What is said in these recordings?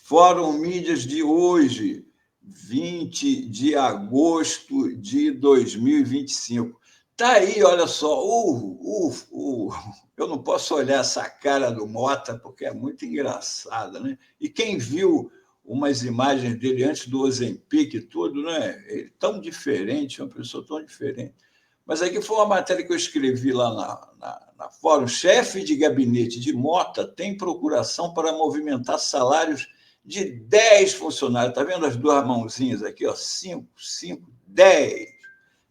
Fórum Mídias de hoje, 20 de agosto de 2025. Está aí, olha só, eu não posso olhar essa cara do Mota, porque é muito engraçada, né? E quem viu umas imagens dele antes do Ozempic e tudo, né? Ele tão diferente, uma pessoa tão diferente. Mas aqui foi uma matéria que eu escrevi lá na Fórum. Chefe de gabinete de Mota tem procuração para movimentar salários de 10 funcionários. Está vendo as duas mãozinhas aqui? Ó? 5, 5, 10.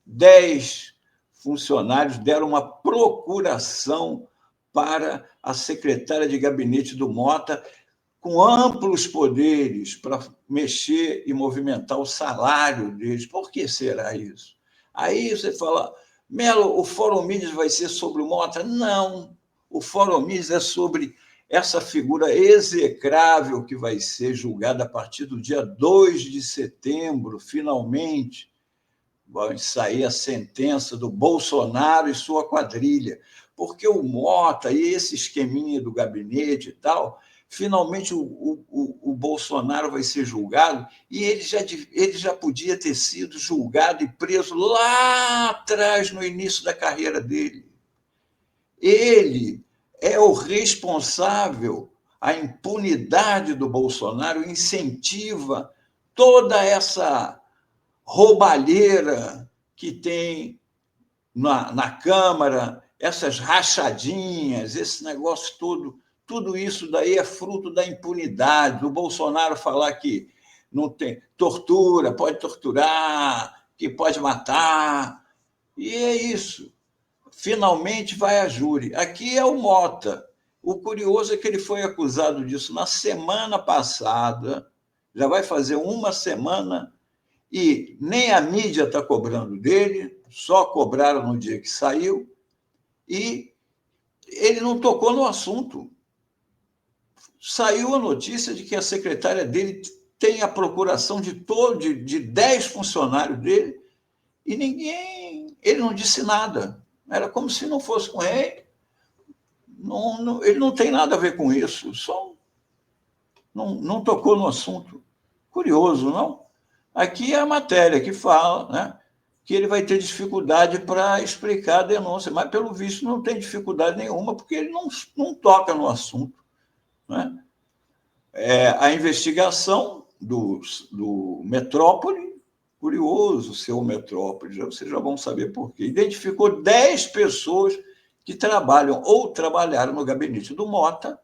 10 funcionários deram uma procuração para a secretária de gabinete do Mota, com amplos poderes para mexer e movimentar o salário deles. Por que será isso? Aí você fala, Melo, o Fórum Mídias vai ser sobre o Mota? Não, o Fórum Mídias é sobre essa figura execrável que vai ser julgada a partir do dia 2 de setembro, finalmente. Vai sair a sentença do Bolsonaro e sua quadrilha, porque o Mota e esse esqueminha do gabinete e tal, finalmente o Bolsonaro vai ser julgado e ele já podia ter sido julgado e preso lá atrás, no início da carreira dele. Ele é o responsável, a impunidade do Bolsonaro incentiva toda essa roubalheira que tem na Câmara, essas rachadinhas, esse negócio todo, tudo isso daí é fruto da impunidade, do Bolsonaro falar que não tem tortura, pode torturar, que pode matar, e é isso. Finalmente vai a júri. Aqui é o Mota. O curioso é que ele foi acusado disso na semana passada, já vai fazer uma semana, e nem a mídia está cobrando dele, só cobraram no dia que saiu, e ele não tocou no assunto. Saiu a notícia de que a secretária dele tem a procuração de 10 funcionários dele, e ele não disse nada. Era como se não fosse com ele. Ele não tem nada a ver com isso, só não tocou no assunto. Curioso, não? Aqui é a matéria que fala, né, que ele vai ter dificuldade para explicar a denúncia, mas, pelo visto, não tem dificuldade nenhuma, porque ele não toca no assunto. Né? A investigação do Metrópole, curioso ser o Metrópole, vocês já vão saber por quê, identificou 10 pessoas que trabalham ou trabalharam no gabinete do Mota,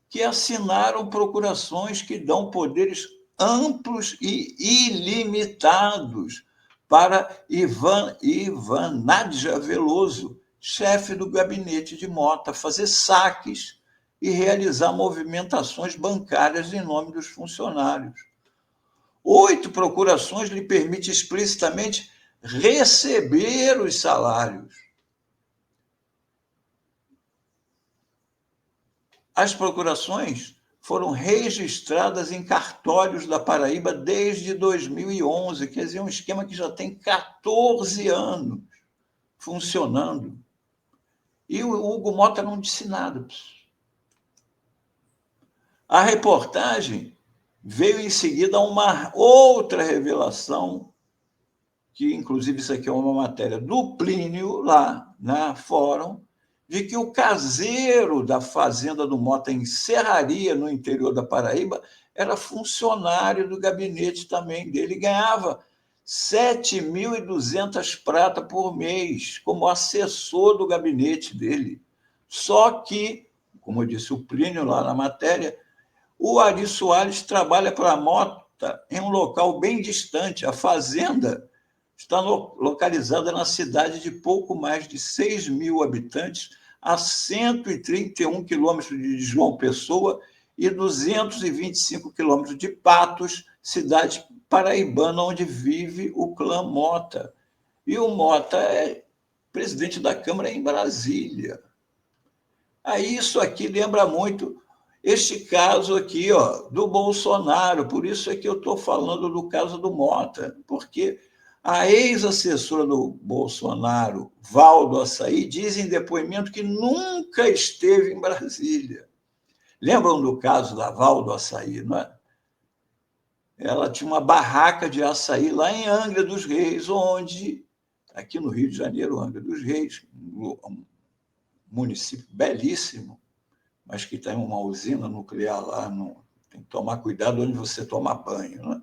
que assinaram procurações que dão poderes amplos e ilimitados para Ivanadja Veloso, chefe do gabinete de Mota, fazer saques e realizar movimentações bancárias em nome dos funcionários. 8 procurações lhe permitem explicitamente receber os salários. As procurações foram registradas em cartórios da Paraíba desde 2011, quer dizer, um esquema que já tem 14 anos funcionando. E o Hugo Mota não disse nada. A reportagem veio em seguida uma outra revelação, que inclusive isso aqui é uma matéria do Plínio, lá na Fórum, de que o caseiro da fazenda do Mota em Serraria, no interior da Paraíba, era funcionário do gabinete também dele, ganhava 7.200 prata por mês como assessor do gabinete dele. Só que, como disse o Plínio lá na matéria, o Ari Soares trabalha para a Mota em um local bem distante. A fazenda está localizada na cidade de pouco mais de 6 mil habitantes, a 131 quilômetros de João Pessoa e 225 quilômetros de Patos, cidade paraibana onde vive o clã Mota. E o Mota é presidente da Câmara em Brasília. Aí isso aqui lembra muito este caso aqui, ó, do Bolsonaro. Por isso é que eu estou falando do caso do Mota, porque a ex-assessora do Bolsonaro, Valdo Açaí, diz em depoimento que nunca esteve em Brasília. Lembram do caso da Valdo Açaí, não é? ela tinha uma barraca de açaí lá em Angra dos Reis, onde, aqui no Rio de Janeiro, Angra dos Reis, um município belíssimo, mas que tem uma usina nuclear lá, tem que tomar cuidado onde você toma banho, né?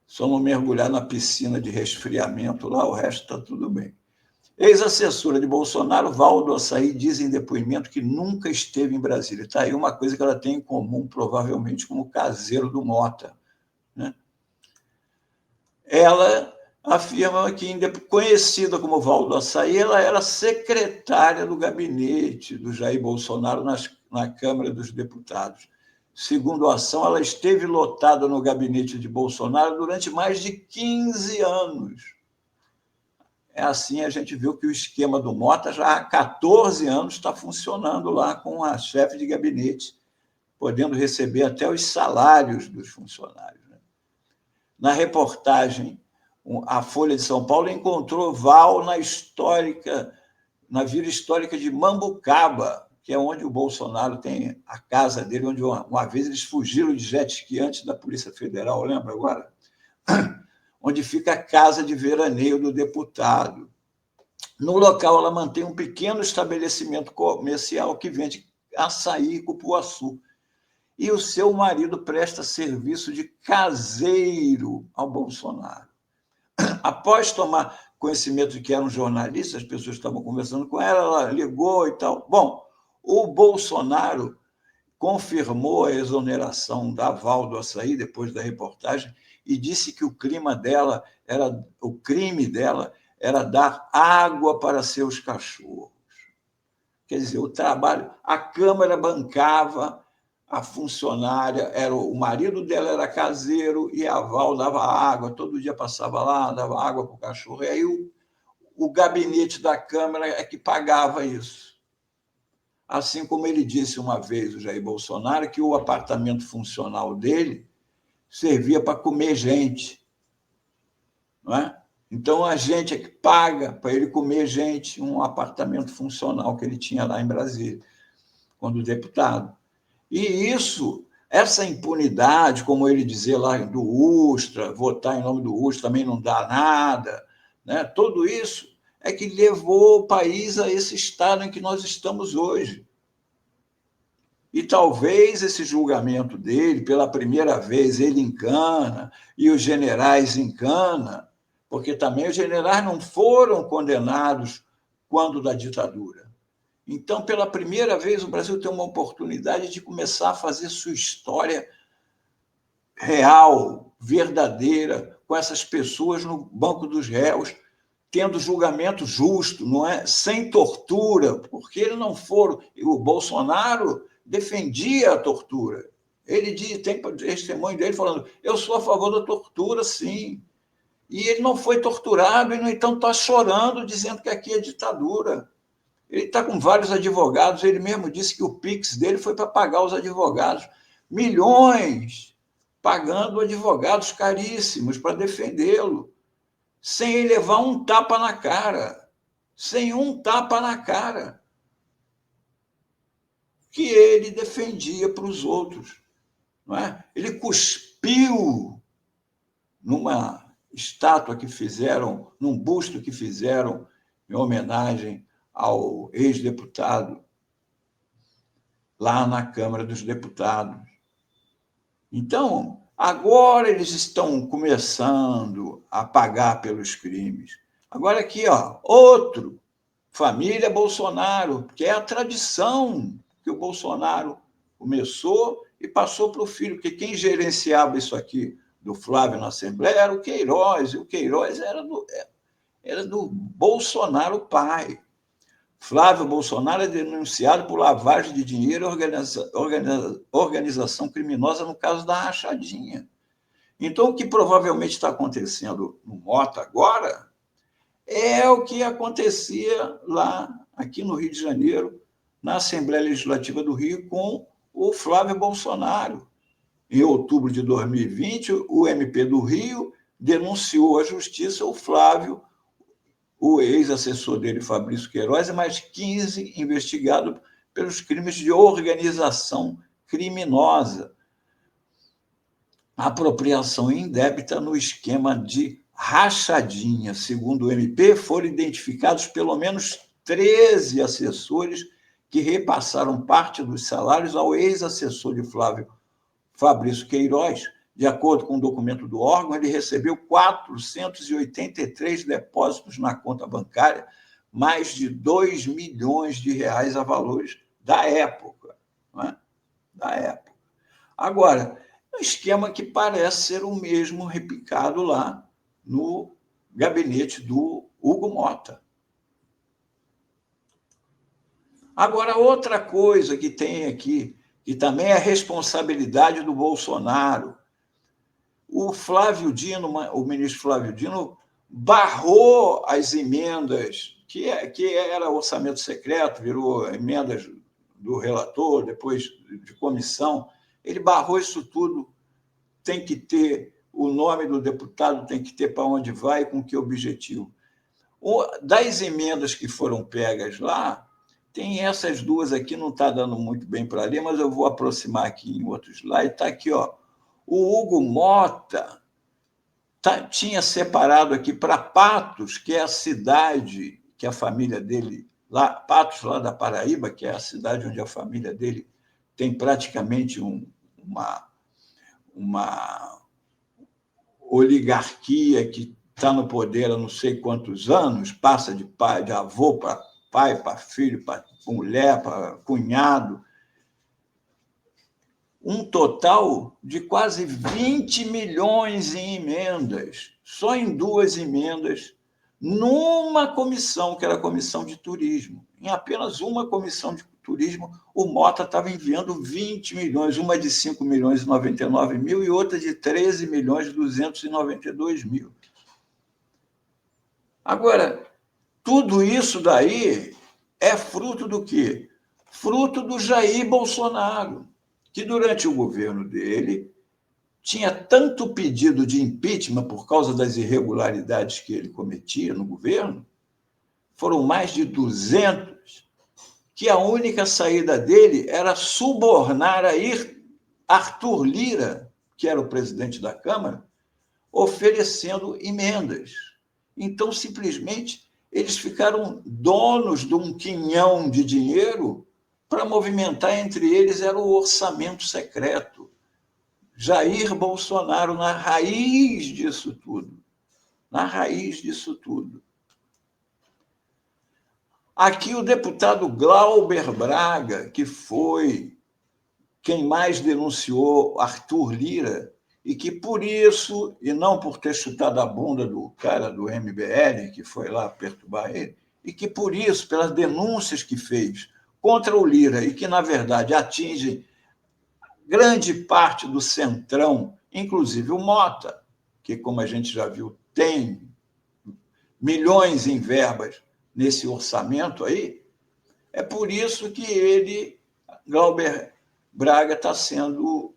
Só não mergulhar na piscina de resfriamento lá, o resto está tudo bem. Ex-assessora de Bolsonaro, Val do Açaí, diz em depoimento que nunca esteve em Brasília. Está aí uma coisa que ela tem em comum, provavelmente, com o caseiro do Mota, né? Ela afirma que, conhecida como Val do Açaí, ela era secretária do gabinete do Jair Bolsonaro na Câmara dos Deputados. Segundo a ação, ela esteve lotada no gabinete de Bolsonaro durante mais de 15 anos. É assim, a gente viu que o esquema do Mota já há 14 anos está funcionando lá com a chefe de gabinete, podendo receber até os salários dos funcionários. Na reportagem, a Folha de São Paulo encontrou Val na vila histórica de Mambucaba, que é onde o Bolsonaro tem a casa dele, onde uma vez eles fugiram de jet ski antes da Polícia Federal, lembra agora? Onde fica a casa de veraneio do deputado. No local, ela mantém um pequeno estabelecimento comercial que vende açaí e cupuaçu. E o seu marido presta serviço de caseiro ao Bolsonaro. Após tomar conhecimento de que era um jornalista, as pessoas estavam conversando com ela, ela ligou e tal. Bom, o Bolsonaro confirmou a exoneração da Val do Açaí depois da reportagem e disse que o crime dela era dar água para seus cachorros. Quer dizer, o trabalho, a Câmara bancava, a funcionária, o marido dela era caseiro e a Val dava água, todo dia passava lá, dava água para o cachorro. E aí o gabinete da Câmara é que pagava isso. Assim como ele disse uma vez, o Jair Bolsonaro, que o apartamento funcional dele servia para comer gente, não é? Então, a gente é que paga para ele comer gente, um apartamento funcional que ele tinha lá em Brasília, quando deputado. E essa impunidade, como ele dizia lá do Ustra, votar em nome do Ustra também não dá nada, né? Tudo isso é que levou o país a esse estado em que nós estamos hoje. E talvez esse julgamento dele, pela primeira vez, ele encana, e os generais encana, porque também os generais não foram condenados quando da ditadura. Então, pela primeira vez, o Brasil tem uma oportunidade de começar a fazer sua história real, verdadeira, com essas pessoas no banco dos réus, tendo julgamento justo, não é? Sem tortura, porque eles não foram. O Bolsonaro defendia a tortura. Ele tem testemunho dele falando: eu sou a favor da tortura, sim. E ele não foi torturado, e, no entanto, está chorando, dizendo que aqui é ditadura. Ele está com vários advogados, ele mesmo disse que o Pix dele foi para pagar os advogados. Milhões pagando advogados caríssimos para defendê-lo, sem ele levar um tapa na cara. Sem um tapa na cara. Que ele defendia para os outros. Não é? Ele cuspiu numa estátua que fizeram, num busto que fizeram em homenagem ao ex-deputado lá na Câmara dos Deputados. Então, agora eles estão começando a pagar pelos crimes. Agora aqui, outro, família Bolsonaro, que é a tradição que o Bolsonaro começou e passou para o filho, porque quem gerenciava isso aqui do Flávio na Assembleia era o Queiroz, e o Queiroz era do Bolsonaro pai. Flávio Bolsonaro é denunciado por lavagem de dinheiro e organização criminosa no caso da rachadinha. Então, o que provavelmente está acontecendo no Mota agora é o que acontecia lá, aqui no Rio de Janeiro, na Assembleia Legislativa do Rio, com o Flávio Bolsonaro. Em outubro de 2020, o MP do Rio denunciou à Justiça o Flávio, o ex-assessor dele, Fabrício Queiroz, e mais 15 investigados pelos crimes de organização criminosa. apropriação indébita no esquema de rachadinha. Segundo o MP, foram identificados pelo menos 13 assessores que repassaram parte dos salários ao ex-assessor de Fabrício Queiroz. De acordo com o documento do órgão, ele recebeu 483 depósitos na conta bancária, mais de 2 milhões de reais a valores da época. Não é? Da época. Agora, um esquema que parece ser o mesmo replicado lá no gabinete do Hugo Mota. Agora, outra coisa que tem aqui, que também é responsabilidade do Bolsonaro, o Flávio Dino, o ministro Flávio Dino, barrou as emendas, que era orçamento secreto, virou emendas do relator, depois de comissão. Ele barrou isso tudo. Tem que ter o nome do deputado, tem que ter para onde vai, com que objetivo. Das emendas que foram pegas lá, tem essas duas aqui, não está dando muito bem para ler, mas eu vou aproximar aqui em outro slide. Está aqui, ó. O Hugo Mota tinha separado aqui para Patos, que é a cidade que a família dele, lá, Patos, lá da Paraíba, que é a cidade onde a família dele tem praticamente uma oligarquia que está no poder há não sei quantos anos, passa de pai, de avô para pai, para filho, para mulher, para cunhado. Um total de quase 20 milhões em emendas, só em 2 emendas, numa comissão, que era a comissão de turismo. Em apenas uma comissão de turismo, o Mota estava enviando 20 milhões, uma de 5 milhões e 99 mil e outra de 13 milhões e 292 mil. Agora, tudo isso daí é fruto do quê? Fruto do Jair Bolsonaro, que durante o governo dele tinha tanto pedido de impeachment por causa das irregularidades que ele cometia no governo, foram mais de 200, que a única saída dele era subornar a Arthur Lira, que era o presidente da Câmara, oferecendo emendas. Então, simplesmente, eles ficaram donos de um quinhão de dinheiro para movimentar entre eles, era o orçamento secreto. Jair Bolsonaro, na raiz disso tudo. Na raiz disso tudo. Aqui o deputado Glauber Braga, que foi quem mais denunciou Arthur Lira, e que por isso, e não por ter chutado a bunda do cara do MBL, que foi lá perturbar ele, e que por isso, pelas denúncias que fez contra o Lira, e que, na verdade, atinge grande parte do centrão, inclusive o Mota, que, como a gente já viu, tem milhões em verbas nesse orçamento aí, é por isso que ele, Glauber Braga, está sendo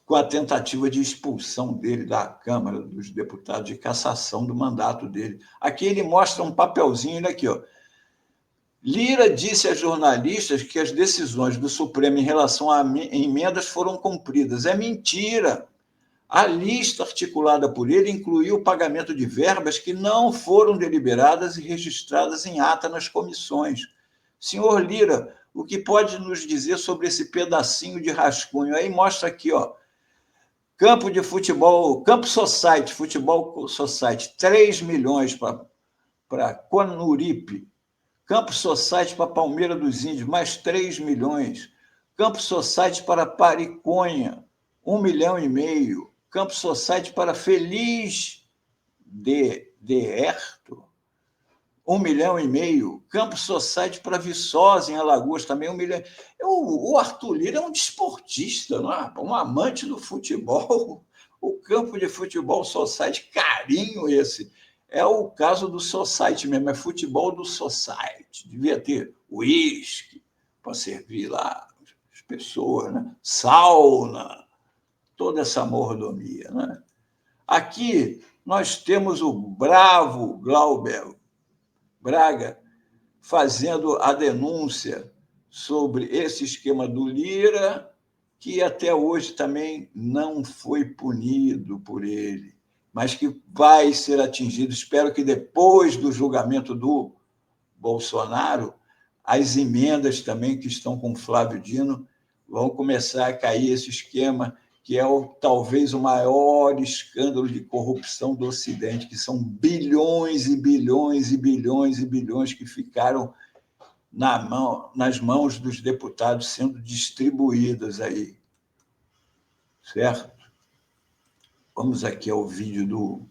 com a tentativa de expulsão dele da Câmara dos Deputados, de cassação do mandato dele. Aqui ele mostra um papelzinho, aqui, ó. Lira disse a jornalistas que as decisões do Supremo em relação a emendas foram cumpridas. É mentira. A lista articulada por ele incluiu o pagamento de verbas que não foram deliberadas e registradas em ata nas comissões. Senhor Lira, o que pode nos dizer sobre esse pedacinho de rascunho? Aí mostra aqui, ó, campo de futebol, Campo Society, Futebol Society, 3 milhões para Conuripe. Campo Society para Palmeira dos Índios, mais 3 milhões. Campo Society para Pariconha, 1,5 milhão. Campo Society para Feliz de Herto, 1,5 milhão. Campo Society para Viçosa, em Alagoas, também 1 milhão. O Arthur Lira é um desportista, não é? Um amante do futebol. O campo de futebol Society, carinho esse. É o caso do Society mesmo, é futebol do Society. Devia ter uísque para servir lá as pessoas, né? Sauna, toda essa mordomia. Né? Aqui nós temos o bravo Glauber Braga fazendo a denúncia sobre esse esquema do Lira que até hoje também não foi punido por ele, mas que vai ser atingido. Espero que depois do julgamento do Bolsonaro, as emendas também que estão com Flávio Dino vão começar a cair esse esquema, que é talvez o maior escândalo de corrupção do Ocidente, que são bilhões e bilhões e bilhões e bilhões que ficaram nas mãos dos deputados sendo distribuídas aí. Certo? Vamos aqui ao vídeo do...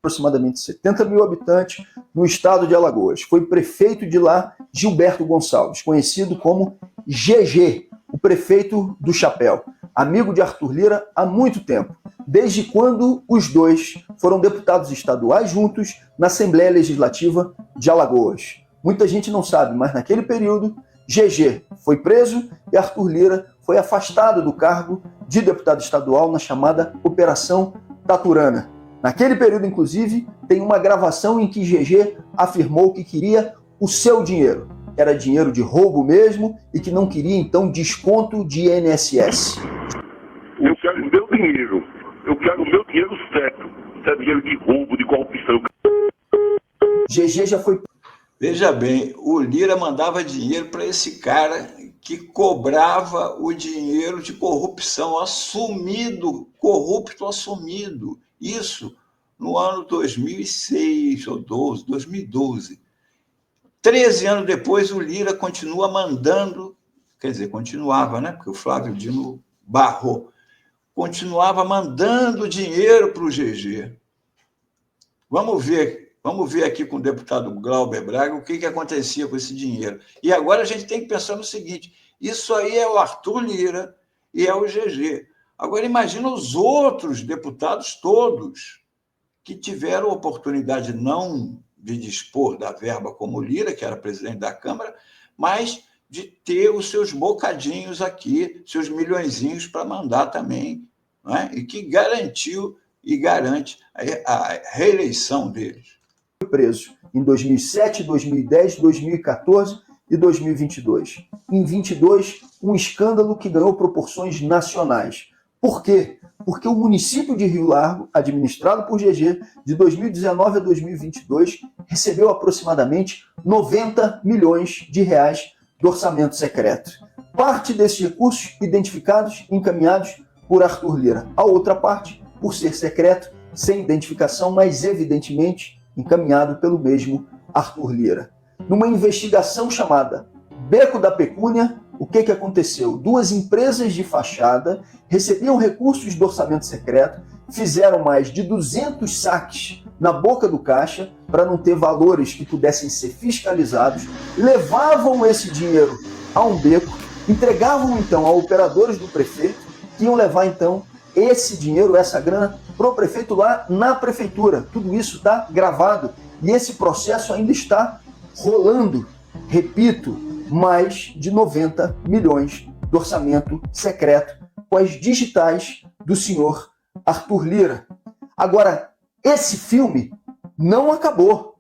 Aproximadamente 70 mil habitantes no estado de Alagoas. Foi prefeito de lá Gilberto Gonçalves, conhecido como GG, o prefeito do Chapéu, amigo de Arthur Lira há muito tempo, desde quando os dois foram deputados estaduais juntos na Assembleia Legislativa de Alagoas. Muita gente não sabe, mas naquele período, GG foi preso e Arthur Lira foi afastado do cargo de deputado estadual na chamada Operação Taturana. Naquele período, inclusive, tem uma gravação em que GG afirmou que queria o seu dinheiro. Era dinheiro de roubo mesmo e que não queria, então, desconto de INSS. Eu quero o meu dinheiro. Eu quero o meu dinheiro certo. Isso é dinheiro de roubo, de corrupção. GG já foi... Veja bem, o Lira mandava dinheiro para esse cara que cobrava o dinheiro de corrupção assumido, corrupto assumido. Isso no ano 2006 ou 2012. 13 anos depois, o Lira continua mandando, quer dizer, continuava, né? Porque o Flávio Dino barrou. Continuava mandando dinheiro para o GG. Vamos ver aqui com o deputado Glauber Braga o que acontecia com esse dinheiro. E agora a gente tem que pensar no seguinte, isso aí é o Arthur Lira e é o GG. Agora imagina os outros deputados todos que tiveram oportunidade não de dispor da verba como o Lira, que era presidente da Câmara, mas de ter os seus bocadinhos aqui, seus milhõezinhos para mandar também, não é? E que garantiu e garante a reeleição deles. Foi preso em 2007, 2010, 2014 e 2022. Em 22, um escândalo que ganhou proporções nacionais. Por quê? Porque o município de Rio Largo, administrado por GG, de 2019 a 2022, recebeu aproximadamente 90 milhões de reais do orçamento secreto. Parte desses recursos identificados e encaminhados por Arthur Lira. A outra parte, por ser secreto, sem identificação, mas evidentemente encaminhado pelo mesmo Arthur Lira. Numa investigação chamada Beco da Pecúnia, o que aconteceu? Duas empresas de fachada recebiam recursos do orçamento secreto, fizeram mais de 200 saques na boca do caixa para não ter valores que pudessem ser fiscalizados, levavam esse dinheiro a um beco, entregavam então a operadores do prefeito, que iam levar então esse dinheiro, essa grana, para o prefeito lá na prefeitura. Tudo isso está gravado e esse processo ainda está rolando. Repito, mais de 90 milhões do orçamento secreto com as digitais do senhor Arthur Lira. Agora, esse filme não acabou.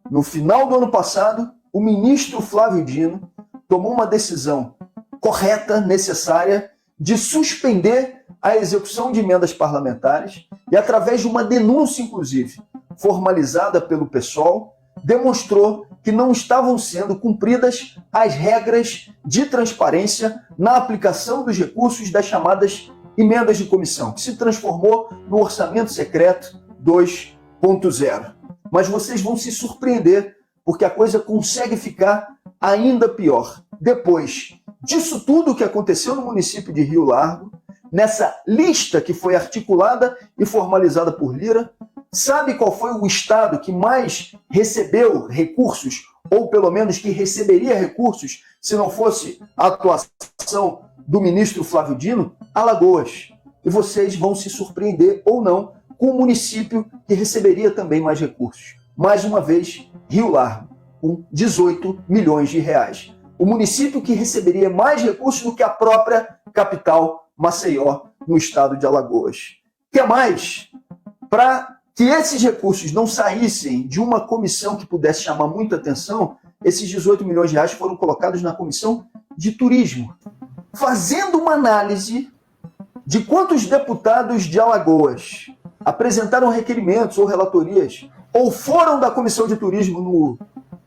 No final do ano passado, o ministro Flávio Dino tomou uma decisão correta, necessária, de suspender a execução de emendas parlamentares e, através de uma denúncia, inclusive, formalizada pelo PSOL, demonstrou que não estavam sendo cumpridas as regras de transparência na aplicação dos recursos das chamadas emendas de comissão, que se transformou no Orçamento Secreto 2.0. Mas vocês vão se surpreender, porque a coisa consegue ficar ainda pior. Depois disso tudo que aconteceu no município de Rio Largo, nessa lista que foi articulada e formalizada por Lira, sabe qual foi o estado que mais recebeu recursos, ou pelo menos que receberia recursos, se não fosse a atuação do ministro Flávio Dino? Alagoas. E vocês vão se surpreender ou não com o município que receberia também mais recursos. Mais uma vez, Rio Largo, com 18 milhões de reais. O município que receberia mais recursos do que a própria capital Maceió, no estado de Alagoas. Que mais? Para que esses recursos não saíssem de uma comissão que pudesse chamar muita atenção, esses 18 milhões de reais foram colocados na comissão de turismo, fazendo uma análise de quantos deputados de Alagoas apresentaram requerimentos ou relatorias ou foram da Comissão de Turismo no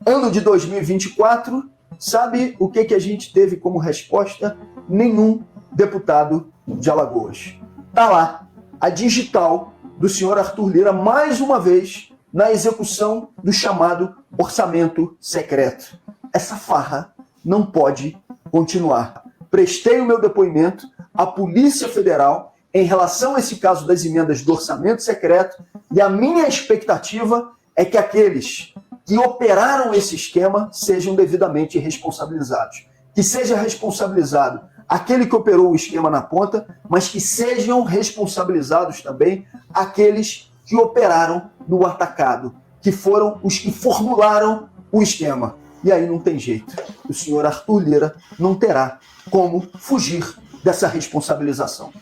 ano de 2024, sabe o que a gente teve como resposta? Nenhum deputado de Alagoas. Está lá a digital do senhor Arthur Lira, mais uma vez, na execução do chamado orçamento secreto. Essa farra não pode continuar. Prestei o meu depoimento à Polícia Federal em relação a esse caso das emendas do orçamento secreto e a minha expectativa é que aqueles que operaram esse esquema sejam devidamente responsabilizados. Que seja responsabilizado aquele que operou o esquema na ponta, mas que sejam responsabilizados também aqueles que operaram no atacado, que foram os que formularam o esquema. E aí não tem jeito. O senhor Arthur Lira não terá como fugir dessa responsabilização.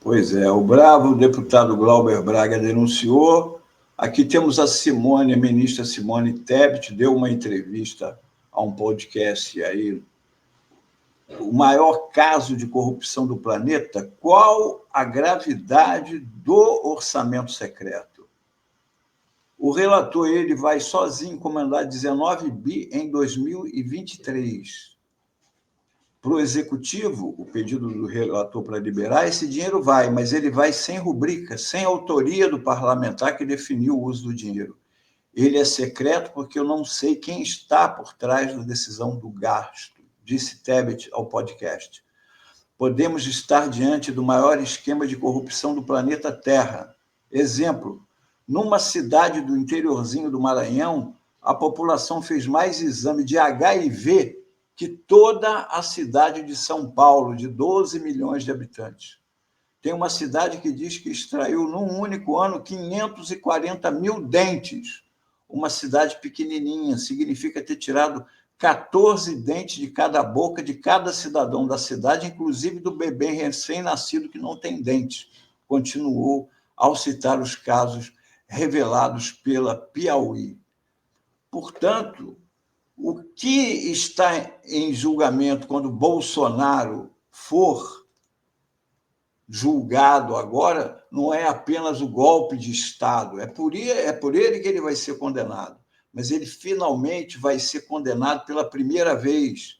Pois é, o bravo deputado Glauber Braga denunciou. Aqui temos a Simone, a ministra Simone Tebet, deu uma entrevista a um podcast aí. O maior caso de corrupção do planeta, qual a gravidade do orçamento secreto? O relator ele vai sozinho encomendar 19 bi em 2023. Para o executivo, o pedido do relator para liberar, esse dinheiro vai, mas ele vai sem rubrica, sem autoria do parlamentar que definiu o uso do dinheiro. Ele é secreto porque eu não sei quem está por trás da decisão do gasto, disse Tebet ao podcast. Podemos estar diante do maior esquema de corrupção do planeta Terra. Exemplo, numa cidade do interiorzinho do Maranhão, a população fez mais exame de HIV que toda a cidade de São Paulo, de 12 milhões de habitantes. Tem uma cidade que diz que extraiu, num único ano, 540 mil dentes. Uma cidade pequenininha, significa ter tirado 14 dentes de cada boca de cada cidadão da cidade, inclusive do bebê recém-nascido que não tem dente. Continuou ao citar os casos revelados pela Piauí. Portanto, o que está em julgamento quando Bolsonaro for julgado agora não é apenas o golpe de Estado, é por ele que ele vai ser condenado, mas ele finalmente vai ser condenado pela primeira vez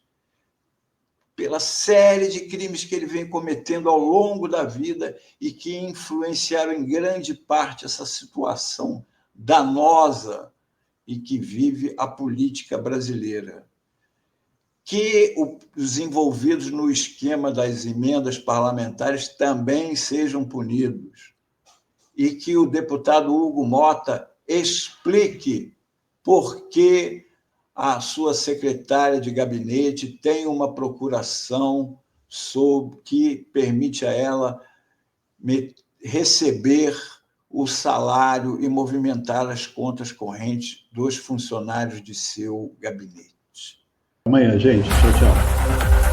pela série de crimes que ele vem cometendo ao longo da vida e que influenciaram em grande parte essa situação danosa e que vive a política brasileira. Que os envolvidos no esquema das emendas parlamentares também sejam punidos e que o deputado Hugo Mota explique por que a sua secretária de gabinete tem uma procuração que permite a ela receber o salário e movimentar as contas correntes dos funcionários de seu gabinete. Amanhã, gente. Tchau, tchau.